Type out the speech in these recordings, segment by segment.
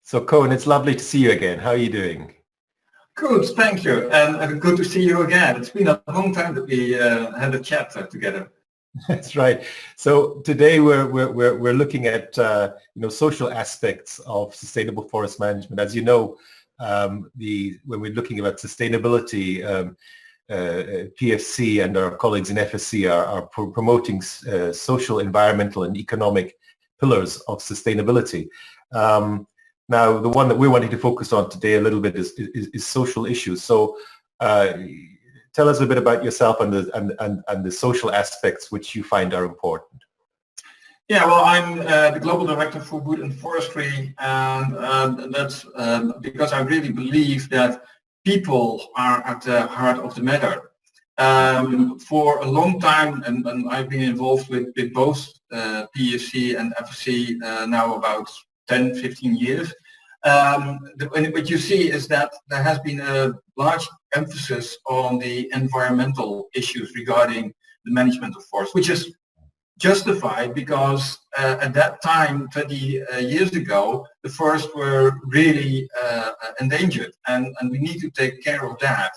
So Coen, it's lovely to see you again. How are you doing? Good, thank you, and good to see you again. It's been a long time that we had a chat together. That's right. So today we're looking at social aspects of sustainable forest management. As you know, when we're looking about sustainability, PEFC and our colleagues in FSC are promoting social, environmental, and economic pillars of sustainability. Now, the one that we're wanting to focus on today a little bit is social issues. So, tell us a bit about yourself and the social aspects which you find are important. Yeah, well, I'm the Global Director for Wood and Forestry, and that's because I really believe that people are at the heart of the matter. For a long time, and I've been involved with both PEFC and FSC now about 10, 15 years. What you see is that there has been a large emphasis on the environmental issues regarding the management of forests, which is justified because at that time, 20 years ago, the forests were really endangered, and we need to take care of that.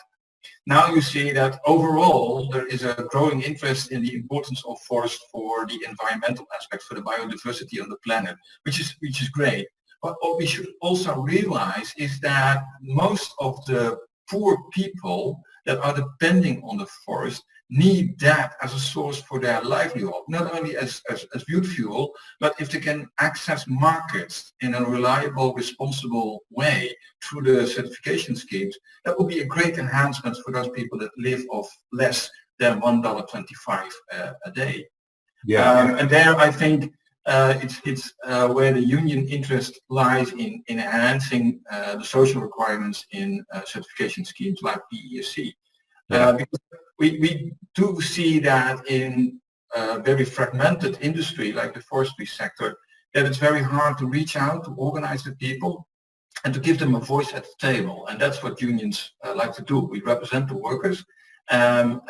Now you see that overall there is a growing interest in the importance of forest for the environmental aspects, for the biodiversity on the planet, which is great. But what we should also realize is that most of the poor people that are depending on the forest need that as a source for their livelihood, not only as wood fuel, but if they can access markets in a reliable, responsible way through the certification schemes, that will be a great enhancement for those people that live off less than $1.25 a day. Yeah. And there I think it's where the union interest lies in enhancing the social requirements in certification schemes like PEFC. Because we do see that in a very fragmented industry like the forestry sector, that it's very hard to reach out, to organize the people and to give them a voice at the table. And that's what unions like to do. We represent the workers, and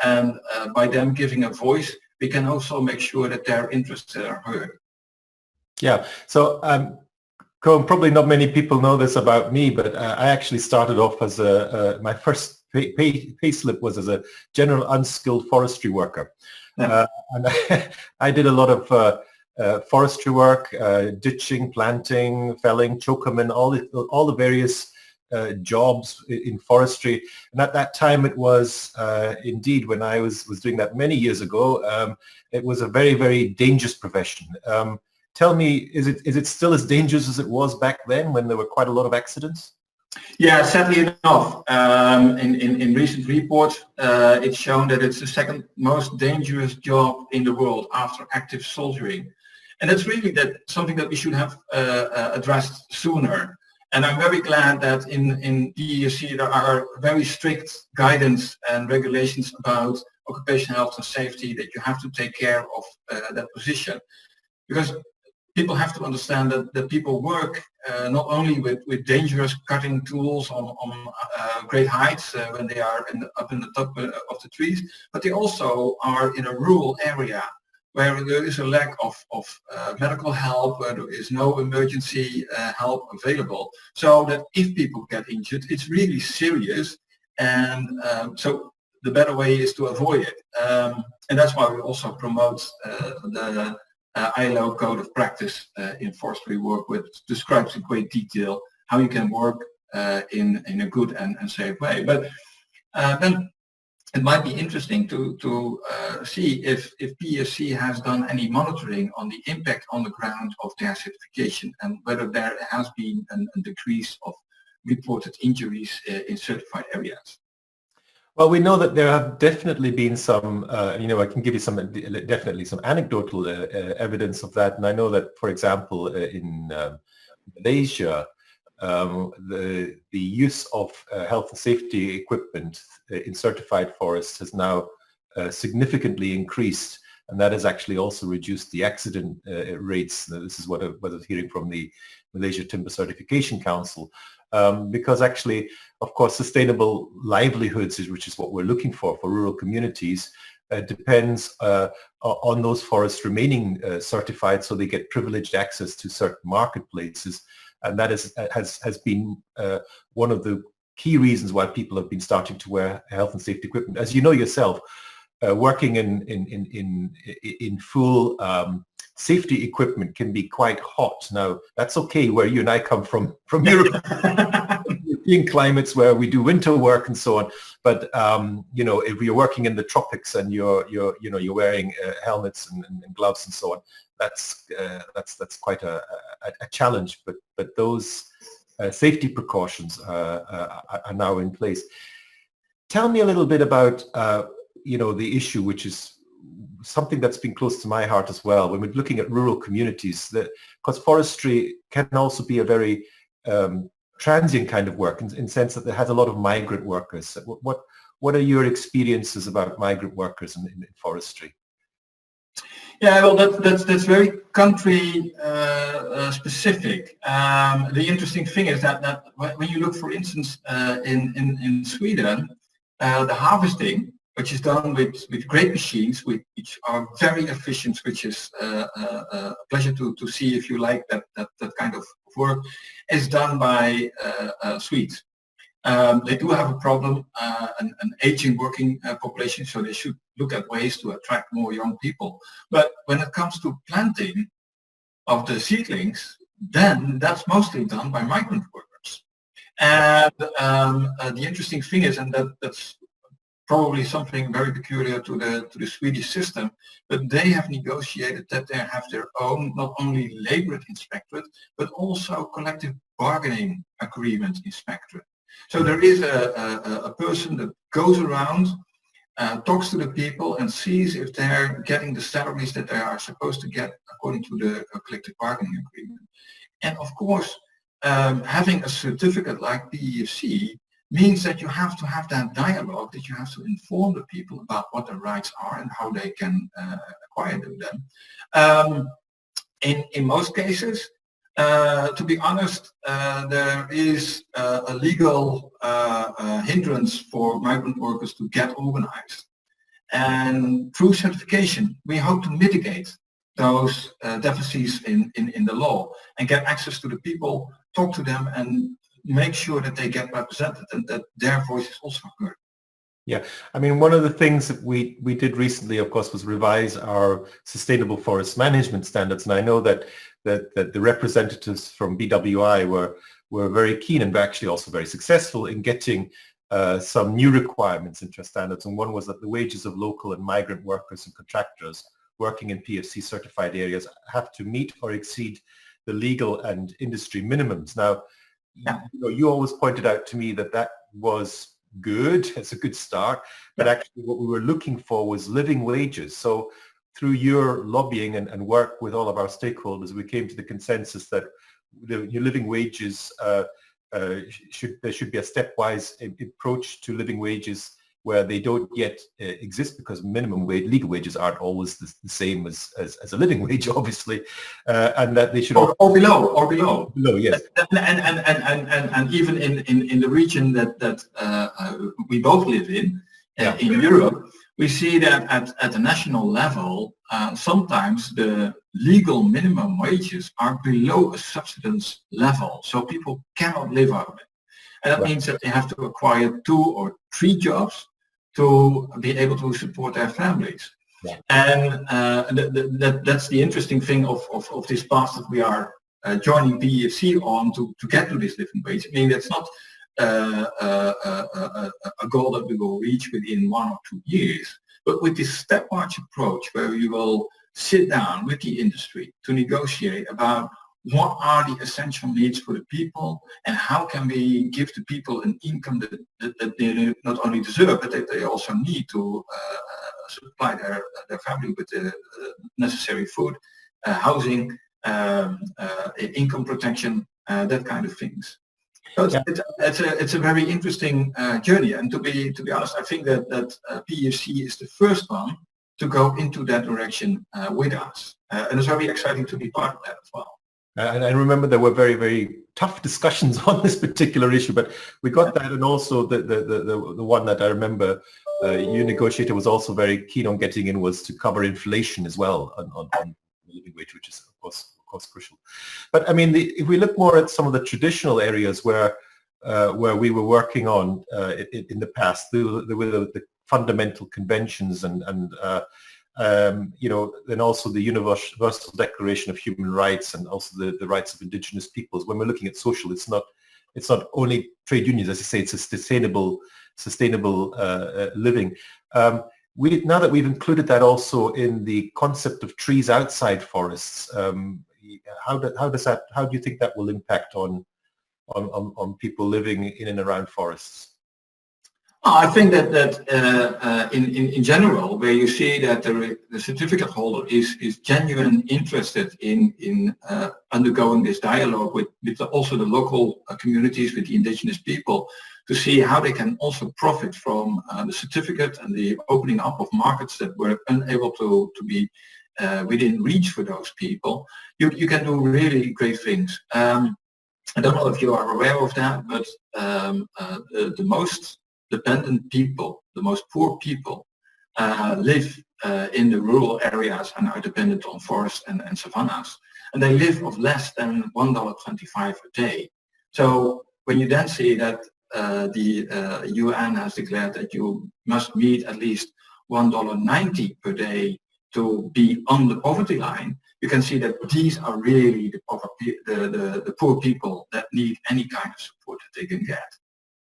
by them giving a voice, we can also make sure that their interests are heard. Yeah, so Coen, probably not many people know this about me, but I actually started off as my first pay slip was as a general unskilled forestry worker. Yeah. And I did a lot of forestry work, ditching, planting, felling, chokeman, all the various jobs in forestry. And at that time it was indeed, when I was doing that many years ago, it was a very, very dangerous profession. Tell me, is it still as dangerous as it was back then when there were quite a lot of accidents? Yeah, sadly enough, in recent reports, it's shown that it's the second most dangerous job in the world after active soldiering. And that's really something that we should have addressed sooner. And I'm very glad that in PEFC there are very strict guidance and regulations about occupational health and safety, that you have to take care of that position. Because people have to understand that people work not only with dangerous cutting tools on great heights when they are up in the top of the trees, but they also are in a rural area where there is a lack of medical help, where there is no emergency help available. So that if people get injured, it's really serious, and so the better way is to avoid it. And that's why we also promote the ILO Code of Practice in forestry work, which describes in great detail how you can work in a good and safe way. But then it might be interesting to see if PEFC has done any monitoring on the impact on the ground of their certification, and whether there has been a decrease of reported injuries in certified areas. Well, we know that there have definitely been some, I can give you definitely some anecdotal evidence of that. And I know that, for example, in Malaysia, the use of health and safety equipment in certified forests has now significantly increased. And that has actually also reduced the accident rates. Now, this is what I was hearing from the Malaysia Timber Certification Council. Because actually, of course, sustainable livelihoods, which is what we're looking for rural communities, depends on those forests remaining certified, so they get privileged access to certain marketplaces. and that has been one of the key reasons why people have been starting to wear health and safety equipment. As you know yourself, working in full safety equipment can be quite hot. Now, that's okay where you and I come from Europe, European climates where we do winter work and so on. But you know, if you're working in the tropics and you're wearing helmets and gloves and so on, that's quite a challenge. But those safety precautions are now in place. Tell me a little bit about you know, the issue, which is something that's been close to my heart as well. When we're looking at rural communities, because forestry can also be a very transient kind of work in the sense that it has a lot of migrant workers. What are your experiences about migrant workers in forestry? Yeah, well, that's very country specific. The interesting thing is that when you look, for instance, in Sweden, the harvesting, which is done with great machines, which are very efficient, which is a pleasure to see if you like that kind of work, is done by Swedes. They do have a problem, an aging working population, so they should look at ways to attract more young people. But when it comes to planting of the seedlings, then that's mostly done by migrant workers. And the interesting thing is, and that's probably something very peculiar to the Swedish system, but they have negotiated that they have their own, not only labor inspectorate, but also collective bargaining agreement inspectorate. So there is a person that goes around, talks to the people and sees if they're getting the salaries that they are supposed to get according to the collective bargaining agreement. And of course, having a certificate like PEFC means that you have to have that dialogue, that you have to inform the people about what their rights are and how they can acquire them. In most cases, to be honest, there is a legal hindrance for migrant workers to get organized. And through certification, we hope to mitigate those deficits in the law and get access to the people, talk to them, and make sure that they get represented and that their voice is also heard. Yeah, I mean, one of the things that we did recently, of course, was revise our sustainable forest management standards. And I know that the representatives from BWI were very keen and were actually also very successful in getting some new requirements into our standards. And one was that the wages of local and migrant workers and contractors working in PEFC certified areas have to meet or exceed the legal and industry minimums. Now, you always pointed out to me that was good. It's a good start, but actually what we were looking for was living wages. So through your lobbying and work with all of our stakeholders, we came to the consensus that your living wages there should be a stepwise approach to living wages where they don't yet exist, because minimum wage, legal wages aren't always the same as a living wage, obviously, and that they should or below, yes, and even in the region that we both live in Europe, we see that at the national level, sometimes the legal minimum wages are below a subsistence level, so people cannot live out of it, and that means that they have to acquire 2 or 3 jobs to be able to support their families. Yeah. And that's the interesting thing of this path that we are joining PEFC on to get to this living wage. I mean, that's not a goal that we will reach within 1 or 2 years, but with this stepwise approach where we will sit down with the industry to negotiate about what are the essential needs for the people and how can we give the people an income that they not only deserve, but that they also need to supply their family with the necessary food, housing, income protection, that kind of things. So it's a very interesting journey, and to be honest, I think that PEFC is the first one to go into that direction with us, and it's very exciting to be part of that as well. And I remember there were very, very tough discussions on this particular issue, but we got that, and also the one that I remember you negotiator was also very keen on getting in was to cover inflation as well on living wage, which is of course course crucial. But I mean, if we look more at some of the traditional areas where we were working on in the past, there were the fundamental conventions and then also the Universal Declaration of Human Rights and also the rights of indigenous peoples. When we're looking at social, it's not only trade unions, as you say, it's a sustainable living. Now that we've included that also in the concept of trees outside forests, how do you think that will impact on people living in and around forests? I think that in general, where you see that the certificate holder is genuinely interested in undergoing this dialogue with also the local communities, with the indigenous people, to see how they can also profit from the certificate and the opening up of markets that were unable to be within reach for those people, you can do really great things. I don't know if you are aware of that, but the most dependent people, the most poor people, live in the rural areas and are dependent on forests and savannas. And they live of less than $1.25 a day. So when you then see that the UN has declared that you must meet at least $1.90 per day to be on the poverty line, you can see that these are really the poor people that need any kind of support that they can get.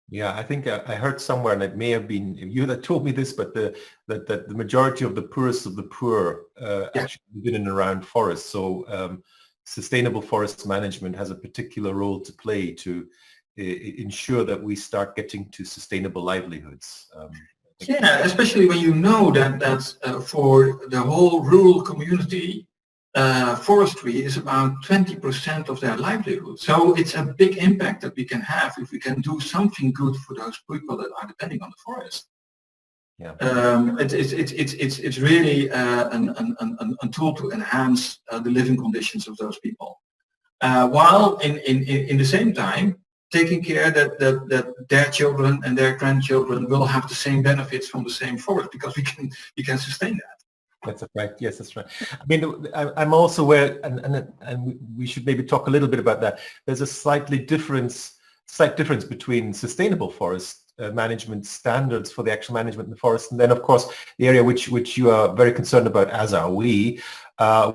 Yeah, I think I heard somewhere, and it may have been you that told me this, but that the majority of the poorest of the poor actually live in and around forests. So sustainable forest management has a particular role to play to ensure that we start getting to sustainable livelihoods. Yeah, especially when you know that for the whole rural community, forestry is about 20% of their livelihood. So it's a big impact that we can have if we can do something good for those people that are depending on the forest. Yeah. It's really a tool to enhance the living conditions of those people, while in the same time taking care that their children and their grandchildren will have the same benefits from the same forest, because we can sustain that. That's right. Yes, that's right. I mean, I'm also aware, and we should maybe talk a little bit about that. There's a slight difference between sustainable forest management standards for the actual management in the forest, and then of course the area which you are very concerned about, as are we,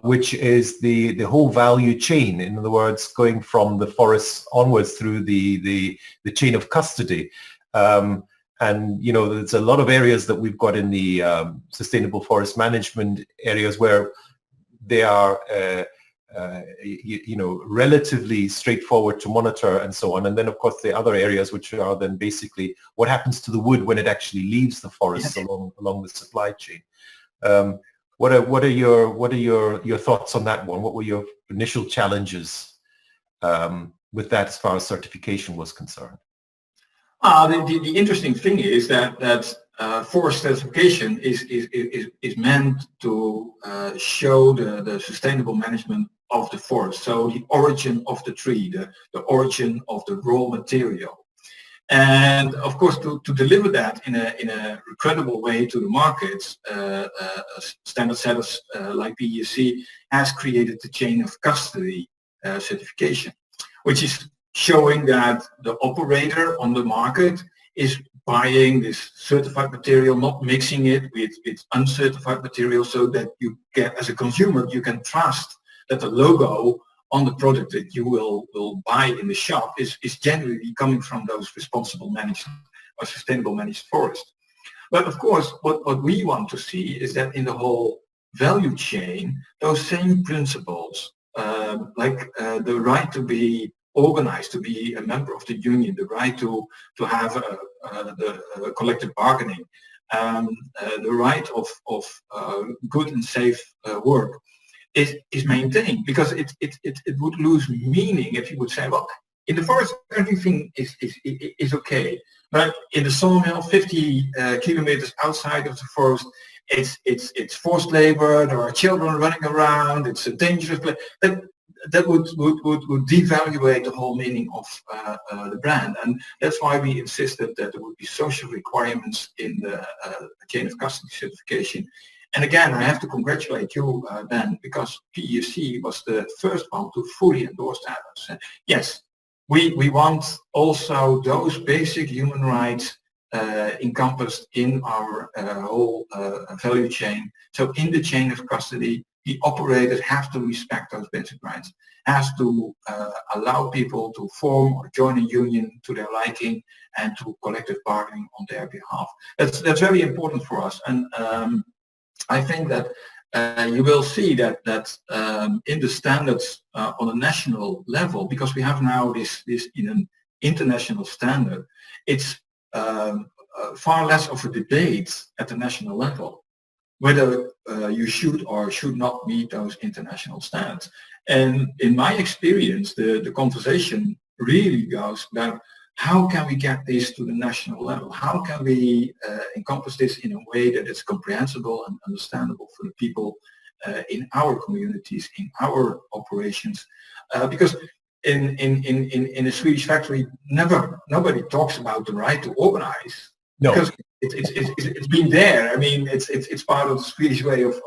which is the whole value chain. In other words, going from the forests onwards through the chain of custody. And there's a lot of areas that we've got in the sustainable forest management areas where they are relatively straightforward to monitor and so on. And then of course the other areas which are then basically what happens to the wood when it actually leaves the forest along the supply chain. What are your thoughts on that one? What were your initial challenges with that as far as certification was concerned? The interesting thing is that forest certification is meant to show the sustainable management of the forest. So the origin of the tree, the origin of the raw material. And of course, to deliver that in a credible way to the markets, standard setters like PEFC has created the chain of custody certification, which is showing that the operator on the market is buying this certified material, not mixing it with uncertified material, so that you get, as a consumer, you can trust that the logo on the product that you will buy in the shop is genuinely coming from those responsible managed or sustainable managed forests. But of course, what we want to see is that in the whole value chain, those same principles, like the right to be organized, to be a member of the union, the right to have the collective bargaining, the right of good and safe work is maintained, because it would lose meaning if you would say, well, in the forest everything is okay, but in the sawmill 50 kilometers outside of the forest, it's forced labor, there are children running around, it's a dangerous place. That would devaluate the whole meaning of the brand, and that's why we insisted that there would be social requirements in the chain of custody certification, And again, I have to congratulate you, Ben, because PEFC was the first one to fully endorse that. Yes, we want also those basic human rights encompassed in our whole value chain. So in the chain of custody, the operators have to respect those basic rights, has to allow people to form or join a union to their liking and to collective bargaining on their behalf. That's very important for us. And I think that you will see that in the standards on a national level, because we have now this in an international standard, it's far less of a debate at the national level whether you should or should not meet those international standards. And in my experience, the conversation really goes about how can we get this to the national level? How can we encompass this in a way that is comprehensible and understandable for the people in our communities, in our operations? Because in a Swedish factory, nobody talks about the right to organize. No. Because it's been there. I mean, it's part of the Swedish way of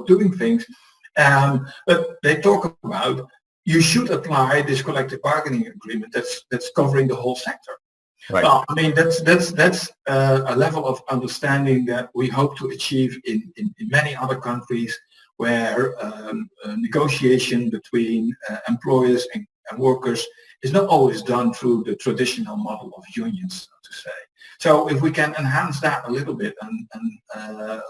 doing things. But they talk about you should apply this collective bargaining agreement that's covering the whole sector. Right. Well, I mean, that's a level of understanding that we hope to achieve in many other countries where negotiation between employers and workers is not always done through the traditional model of unions, so to say. So if we can enhance that a little bit and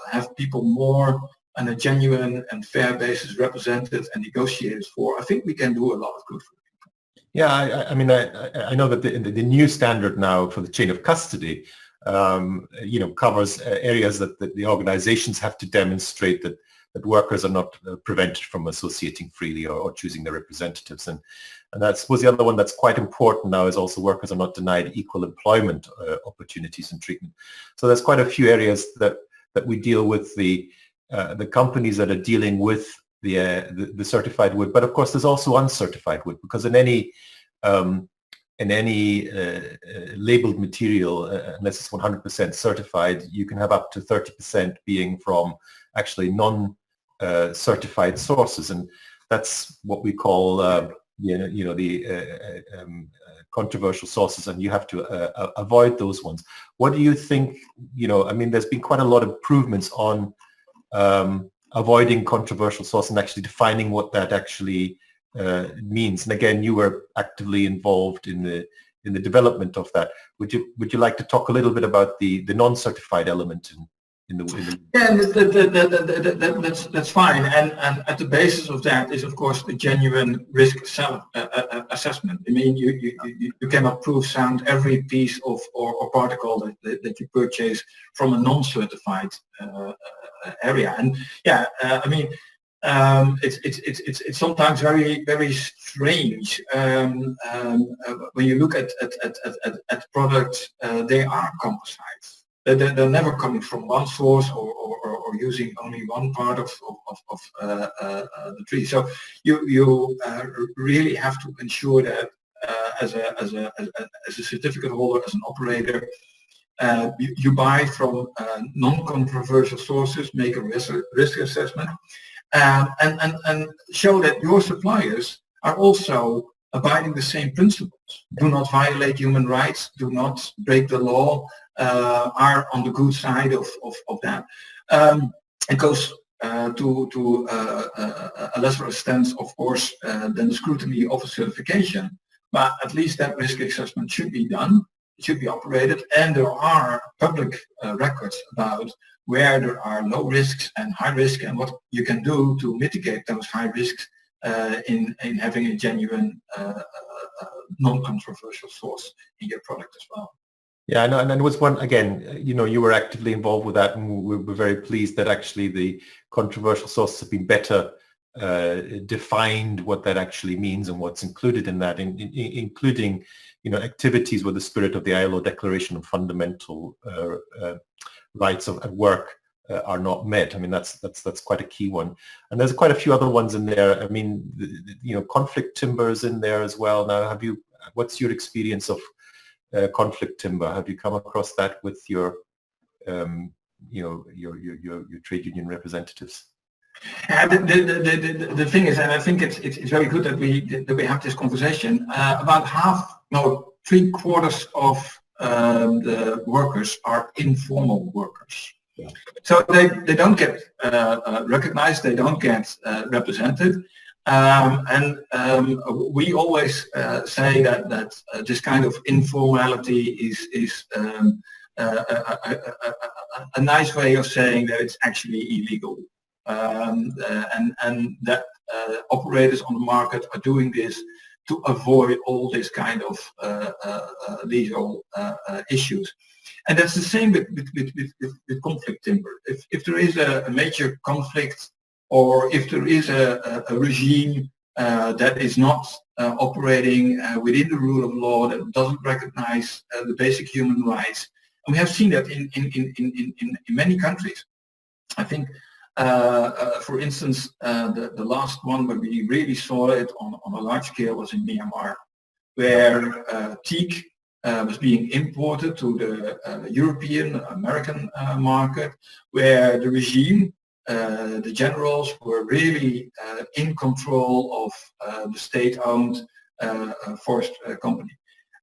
have people more on a genuine and fair basis represented and negotiated for, I think we can do a lot of good for people. Yeah, I mean, I know that the new standard now for the chain of custody, covers areas that the organizations have to demonstrate that workers are not prevented from associating freely or choosing their representatives. And I suppose the other one that's quite important now is also workers are not denied equal employment opportunities and treatment. So there's quite a few areas that we deal with the companies that are dealing with the certified wood, but of course there's also uncertified wood, because in any labeled material, unless it's 100% certified, you can have up to 30% being from actually non-certified sources, and that's what we call the controversial sources, and you have to avoid those ones. What do you think? I mean, there's been quite a lot of improvements on avoiding controversial source and actually defining what that actually means. And again, you were actively involved in the development of that. Would you like to talk a little bit about the non-certified element in the Yeah, that's fine. And at the basis of that is, of course, the genuine risk assessment. I mean, you cannot proof sound every piece of or particle that you purchase from a non-certified area. And yeah, I mean, it's sometimes very strange when you look at products. They are composites. They're never coming from one source or using only one part of the tree. So you really have to ensure that as a certificate holder, as an operator, you buy from non-controversial sources, make a risk assessment, and show that your suppliers are also abiding the same principles. Do not violate human rights, do not break the law, are on the good side of that. It goes to a lesser extent, of course, than the scrutiny of a certification, but at least that risk assessment should be done, it should be operated, and there are public records about where there are low risks and high risk and what you can do to mitigate those high risks in having a genuine non-controversial source in your product as well. Yeah, and there was one, again, you were actively involved with that, and we're very pleased that actually the controversial sources have been better defined, what that actually means and what's included in that, including, activities where the spirit of the ILO Declaration of Fundamental Rights at Work are not met. I mean, that's quite a key one. And there's quite a few other ones in there. I mean, conflict timber is in there as well. Now, what's your experience of conflict timber? Have you come across that with your your trade union representatives? The thing is, and I think it's very good that we have this conversation. About three quarters of the workers are informal workers. Yeah. So they don't get recognized, they don't get represented. We always say that this kind of informality is a nice way of saying that it's actually illegal. And that operators on the market are doing this to avoid all this kind of legal issues. And that's the same with conflict timber. If there is a major conflict, or if there is a regime that is not operating within the rule of law, that doesn't recognize the basic human rights, and we have seen that in many countries. I think, for instance, the last one where we really saw it on a large scale was in Myanmar, where teak was being imported to the European, American market, where the regime, the generals were really in control of the state-owned forest company.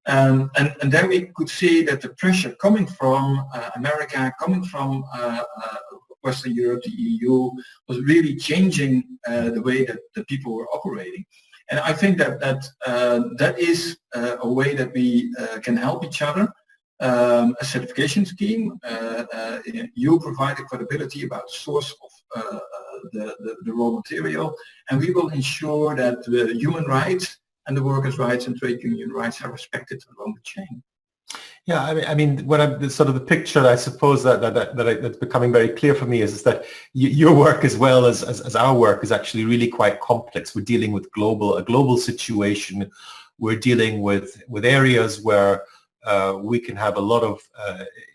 And then we could see that the pressure coming from America, coming from Western Europe, the EU, was really changing the way that the people were operating. And I think that is a way that we can help each other. A certification scheme, you provide the credibility about the source of the raw material, and we will ensure that the human rights and the workers' rights and trade union rights are respected along the chain. Yeah, I mean, the sort of the picture, I suppose that's becoming very clear for me is that your work as well as our work is actually really quite complex. We're dealing with a global situation. We're dealing with areas where we can have a lot of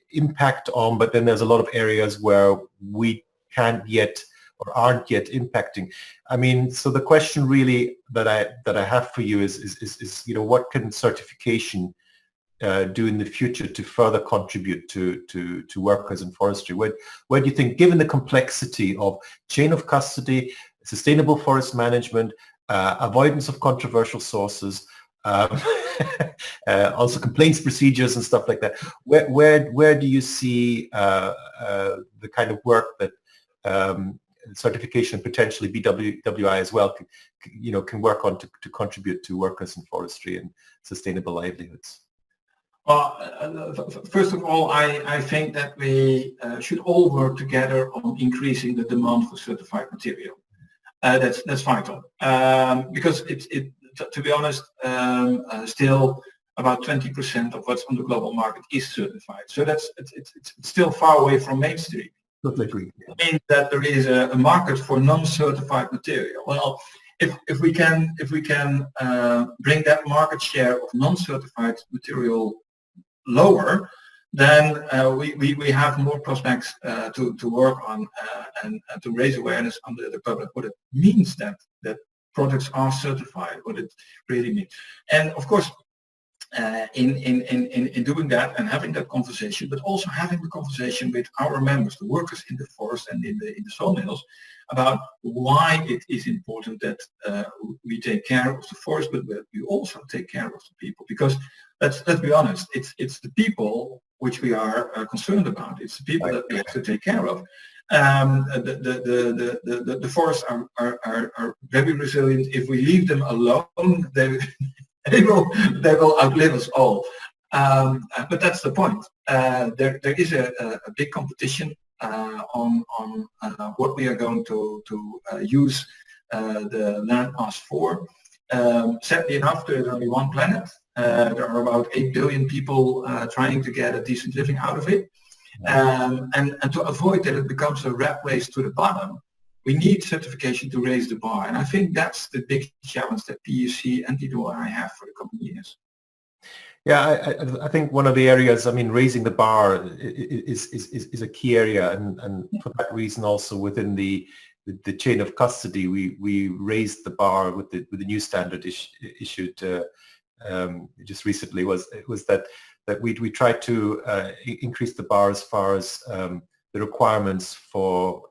impact on, but then there's a lot of areas where we can't yet or aren't yet impacting. I mean, so the question really that I have for you is what can certification do in the future to further contribute to workers in forestry? Where do you think, given the complexity of chain of custody, sustainable forest management, avoidance of controversial sources, also complaints procedures and stuff like that, where do you see the kind of work that certification, potentially BWI as well, can work on to contribute to workers in forestry and sustainable livelihoods? Well, first of all, I think that we should all work together on increasing the demand for certified material. That's vital, because to be honest, still about 20% of what's on the global market is certified. So it's still far away from mainstream. Totally agree. It means that there is a market for non-certified material. Well, if we can bring that market share of non-certified material lower, then we have more prospects to work on and to raise awareness under the public. What it means that products are certified, what it really means. And of course, in doing that and having that conversation, but also having the conversation with our members, the workers in the forest and in the sawmills, about why it is important that we take care of the forest, but we also take care of the people. Because let's be honest, it's the people which we are concerned about. It's the people that we have to take care of. The forests are very resilient. If we leave them alone, they will outlive us all. But that's the point. There is a big competition on what we are going to use the land mass for. Sadly enough, there is only one planet. There are about 8 billion people trying to get a decent living out of it. And to avoid that it becomes a rat race to the bottom, we need certification to raise the bar. And I think that's the big challenge that PEFC and BWI have for the coming years. Yeah, I think one of the areas, I mean, raising the bar is a key area, and for that reason also within the chain of custody, we raised the bar with the new standard issued just recently was that we tried to increase the bar as far as the requirements for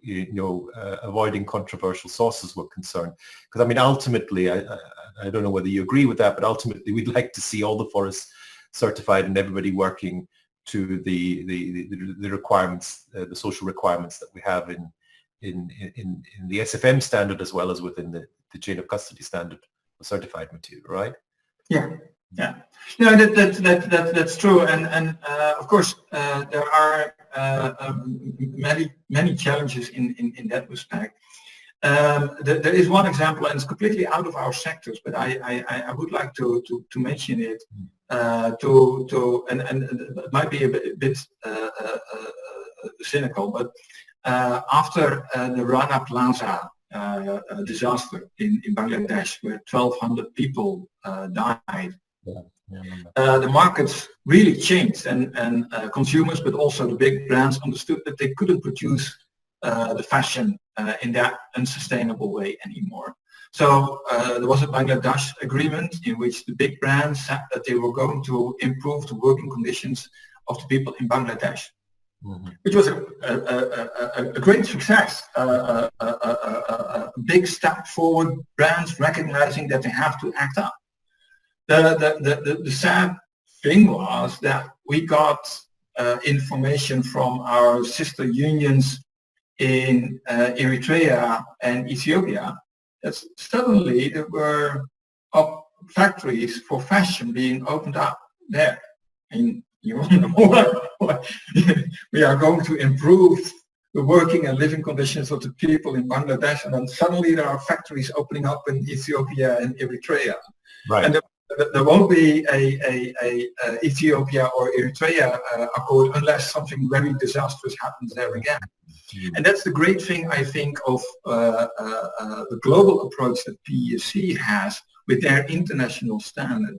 avoiding controversial sources were concerned. Because I mean, ultimately, I don't know whether you agree with that, but ultimately we'd like to see all the forests certified and everybody working to the requirements, the social requirements that we have in the SFM standard as well as within the chain of custody standard for certified material, right? Yeah. Yeah, no, that's true, and of course there are many challenges in that respect. There is one example, and it's completely out of our sectors, but I would like to mention it. And it might be a bit cynical, but after the Rana Plaza disaster in Bangladesh, where 1,200 people died. The markets really changed, and consumers, but also the big brands, understood that they couldn't produce the fashion in that unsustainable way anymore. So there was a Bangladesh agreement in which the big brands said that they were going to improve the working conditions of the people in Bangladesh, which was a great success, a big step forward, brands recognizing that they have to act up. The sad thing was that we got information from our sister unions in Eritrea and Ethiopia that suddenly there were factories for fashion being opened up there. And you know what? We are going to improve the working and living conditions of the people in Bangladesh, and then suddenly there are factories opening up in Ethiopia and Eritrea. Right. And there won't be a Ethiopia or Eritrea accord unless something very disastrous happens there again. And that's the great thing, I think, of the global approach that PEFC has with their international standard.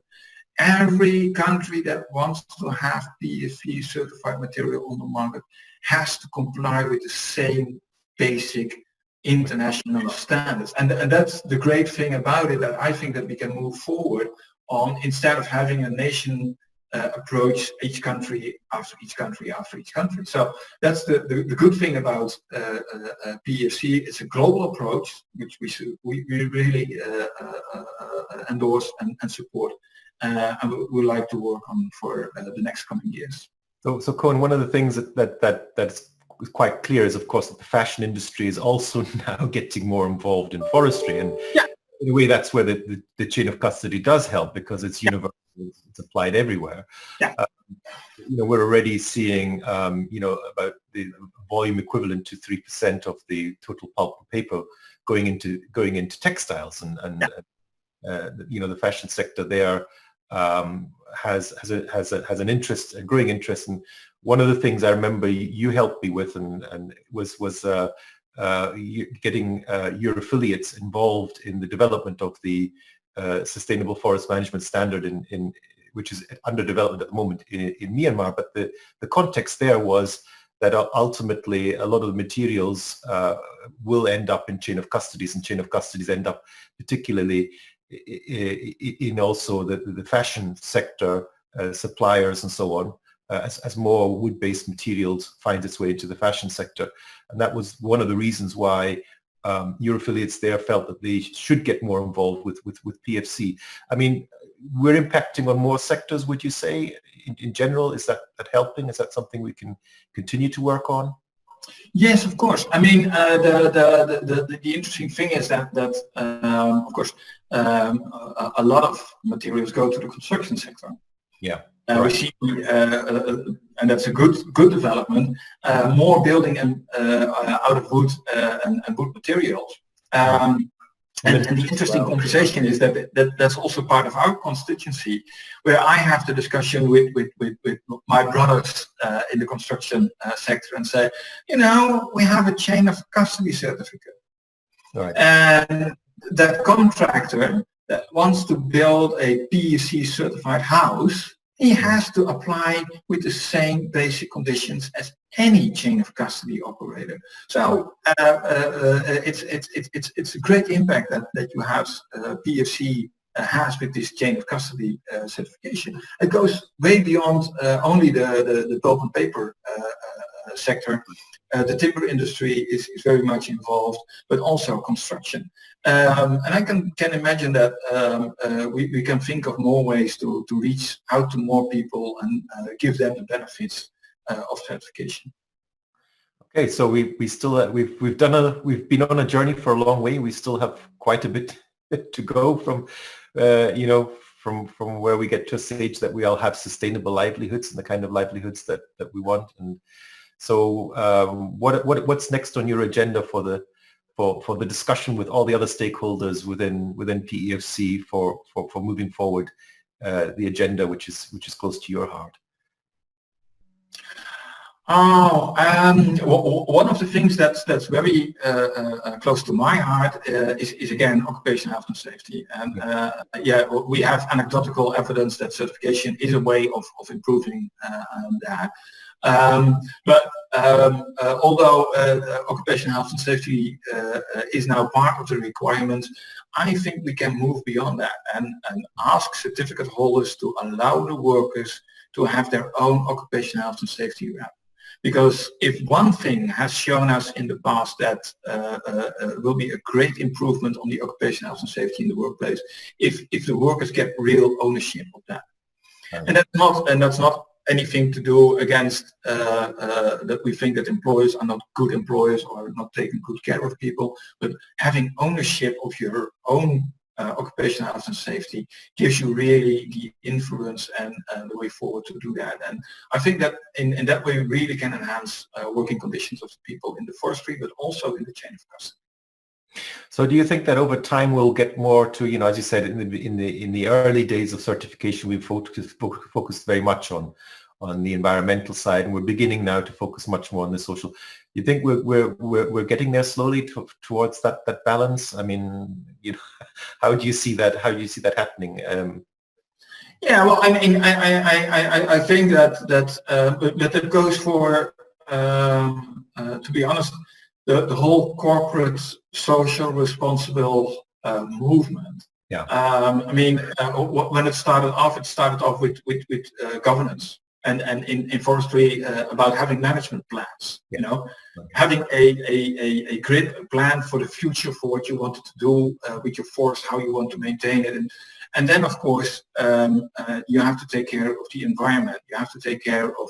Every country that wants to have PEFC certified material on the market has to comply with the same basic international standards. And that's the great thing about it, that I think that we can move forward on, instead of having a nation approach each country after each country after each country. So that's the good thing about PEFC. It's a global approach, which we really endorse and support, and we would like to work on for the next coming years. So Coen, one of the things that's quite clear is, of course, that the fashion industry is also now getting more involved in forestry, and in a way that's where the chain of custody does help, because it's universal, it's applied everywhere. We're already seeing about the volume equivalent to 3% of the total pulp and paper going into textiles, and the fashion sector there has an interest, a growing interest. And one of the things I remember you helped me with and was getting your affiliates involved in the development of the sustainable forest management standard in which is under development at the moment in Myanmar. But the context there was that ultimately a lot of the materials will end up in chain of custodies, and chain of custodies end up particularly in also the fashion sector, suppliers and so on, as more wood-based materials finds its way into the fashion sector. And that was one of the reasons why your affiliates there felt that they should get more involved with PEFC. I mean, we're impacting on more sectors, would you say, in general? Is that helping? Is that something we can continue to work on? Yes, of course. I mean, the interesting thing is that of course, a lot of materials go to the construction sector. Yeah. We see, and that's a good development, more building out of wood and wood materials. And the interesting conversation is that's also part of our constituency, where I have the discussion with my brothers in the construction sector and say, we have a chain of custody certificate. Right. And that contractor that wants to build a PEFC certified house, he has to apply with the same basic conditions as any chain of custody operator. So it's a great impact that you have PEFC has with this chain of custody certification. It goes way beyond only the pulp and paper sector. The timber industry is very much involved, but also construction. And I can imagine that we can think of more ways to reach out to more people and give them the benefits of certification. Okay, so we've been on a journey for a long way. We still have quite a bit to go from from where we get to a stage that we all have sustainable livelihoods and the kind of livelihoods that we want. And so what's next on your agenda for the discussion with all the other stakeholders within PEFC for moving forward the agenda which is close to your heart? One of the things that's very close to my heart is again occupational health and safety. And we have anecdotal evidence that certification is a way of improving that. But although occupational health and safety is now part of the requirements, I think we can move beyond that and ask certificate holders to allow the workers to have their own occupational health and safety rep. Because if one thing has shown us in the past that will be a great improvement on the occupational health and safety in the workplace, if the workers get real ownership of that. And that's not anything to do against that we think that employers are not good employers or not taking good care of people, but having ownership of your own occupational health and safety gives you really the influence and the way forward to do that. And I think that in that way we really can enhance working conditions of the people in the forestry, but also in the chain of custody. So do you think that over time we'll get more to, as you said, in the early days of certification, we focused very much on the environmental side, and we're beginning now to focus much more on the social. You think we're getting there slowly towards that balance? I mean, how do you see that? How do you see that happening? Yeah, well, I mean, I think that goes for, to be honest, the whole corporate social responsible movement. Yeah. I mean, when it started off with governance. And in forestry about having management plans, having a grid plan for the future for what you wanted to do with your forest, how you want to maintain it, and then of course you have to take care of the environment. You have to take care of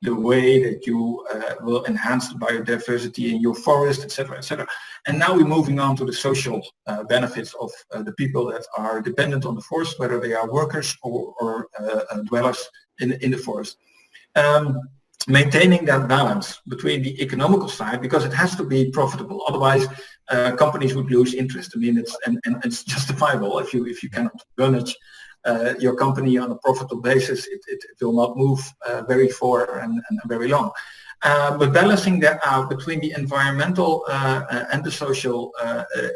the way that you will enhance the biodiversity in your forest, etc., etc. And now we're moving on to the social benefits of the people that are dependent on the forest, whether they are workers or dwellers in the forest. Maintaining that balance between the economical side, because it has to be profitable. Otherwise, companies would lose interest. I mean, it's justifiable if you cannot manage your company on a profitable basis. It will not move very far and very long. But balancing that out between the environmental and the social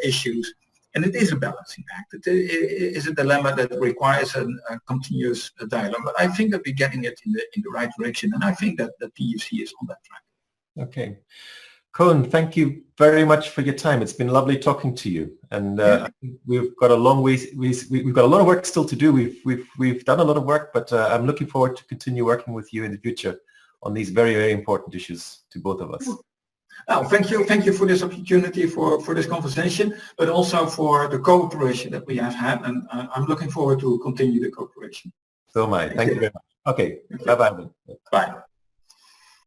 issues, and it is a balancing act. It is a dilemma that requires a continuous dialogue. But I think that we're getting it in the right direction, and I think that the PEFC is on that track. Okay. Coen, thank you very much for your time. It's been lovely talking to you, and we've got a long way. We've got a lot of work still to do. We've done a lot of work, but I'm looking forward to continue working with you in the future on these very, very important issues to both of us. Oh, thank you for this opportunity for this conversation, but also for the cooperation that we have had, and I'm looking forward to continue the cooperation. So am I. Thank you very much. Okay. Bye-bye. Bye.